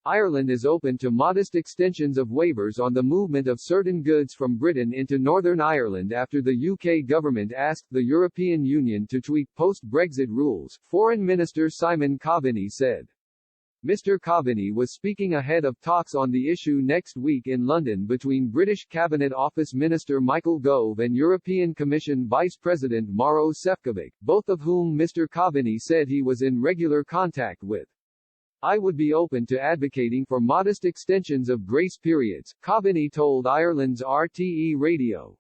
Ireland is open to modest extensions of waivers on the movement of certain goods from Britain into Northern Ireland after the UK government asked the European Union to tweak post-Brexit rules, Foreign Minister Simon Coveney said. Mr. Coveney was speaking ahead of talks on the issue next week in London between British Cabinet Office Minister Michael Gove and European Commission Vice President Maroš Šefčovič, both of whom Mr. Coveney said he was in regular contact with. I would be open to advocating for modest extensions of grace periods, Coveney told Ireland's RTE radio.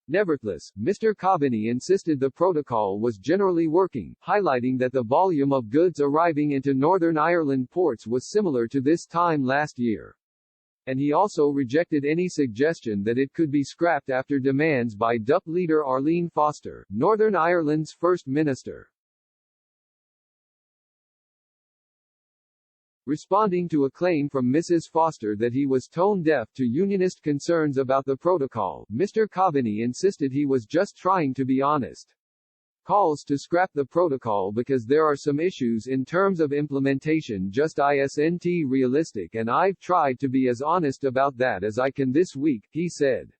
Nevertheless, Mr. Coveney insisted the protocol was generally working, highlighting that the volume of goods arriving into Northern Ireland ports was similar to this time last year. And he also rejected any suggestion that it could be scrapped after demands by DUP leader Arlene Foster, Northern Ireland's First Minister. Responding to a claim from Mrs. Foster that he was tone-deaf to unionist concerns about the protocol, Mr. Coveney insisted he was just trying to be honest. Calls to scrap the protocol because there are some issues in terms of implementation just isn't realistic, and I've tried to be as honest about that as I can this week, he said.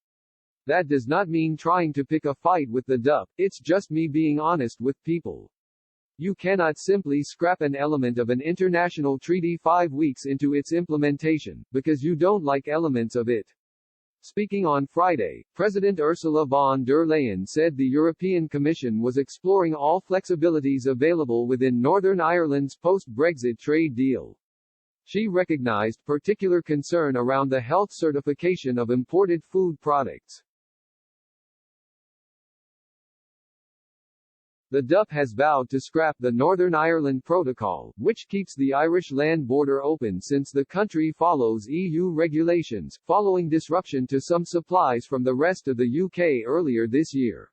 That does not mean trying to pick a fight with the DUP, it's just me being honest with people. You cannot simply scrap an element of an international treaty 5 weeks into its implementation, because you don't like elements of it. Speaking on Friday, President Ursula von der Leyen said the European Commission was exploring all flexibilities available within Northern Ireland's post-Brexit trade deal. She recognized particular concern around the health certification of imported food products. The DUP has vowed to scrap the Northern Ireland Protocol, which keeps the Irish land border open since the country follows EU regulations, following disruption to some supplies from the rest of the UK earlier this year.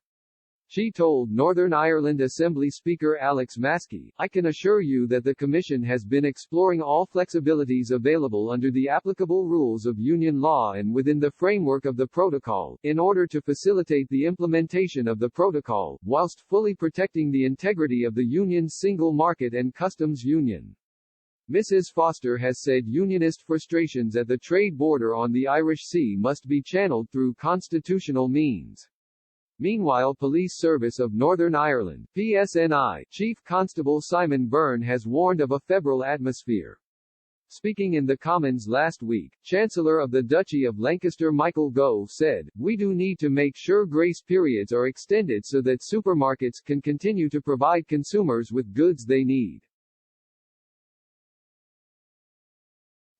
She told Northern Ireland Assembly Speaker Alex Maskey, I can assure you that the Commission has been exploring all flexibilities available under the applicable rules of Union law and within the framework of the Protocol, in order to facilitate the implementation of the Protocol, whilst fully protecting the integrity of the Union's single market and customs union. Mrs. Foster has said unionist frustrations at the trade border on the Irish Sea must be channeled through constitutional means. Meanwhile, Police Service of Northern Ireland (PSNI) Chief Constable Simon Byrne has warned of a febrile atmosphere. Speaking in the Commons last week, Chancellor of the Duchy of Lancaster Michael Gove said, "We do need to make sure grace periods are extended so that supermarkets can continue to provide consumers with goods they need."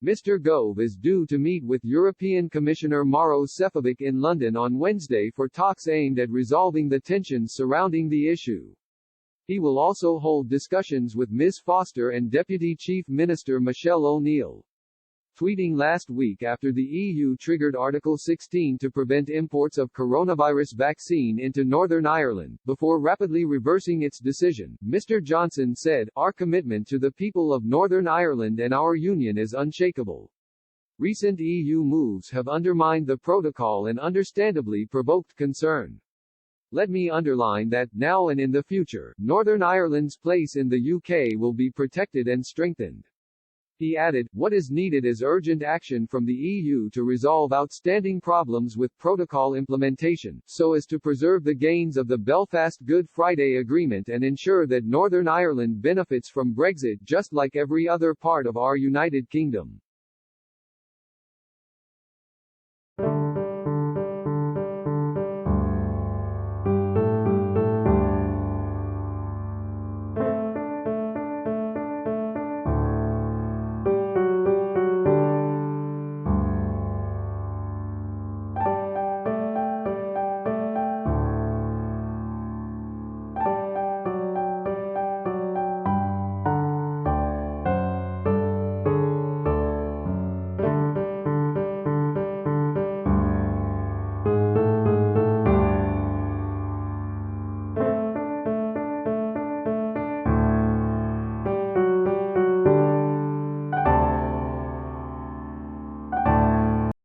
Mr. Gove is due to meet with European Commissioner Maroš Šefčovič in London on Wednesday for talks aimed at resolving the tensions surrounding the issue. He will also hold discussions with Ms. Foster and Deputy Chief Minister Michelle O'Neill. Tweeting last week after the EU triggered Article 16 to prevent imports of coronavirus vaccine into Northern Ireland, before rapidly reversing its decision, Mr. Johnson said, "Our commitment to the people of Northern Ireland and our union is unshakable. Recent EU moves have undermined the protocol and understandably provoked concern. Let me underline that, now and in the future, Northern Ireland's place in the UK will be protected and strengthened." He added, "What is needed is urgent action from the EU to resolve outstanding problems with protocol implementation, so as to preserve the gains of the Belfast Good Friday Agreement and ensure that Northern Ireland benefits from Brexit just like every other part of our United Kingdom."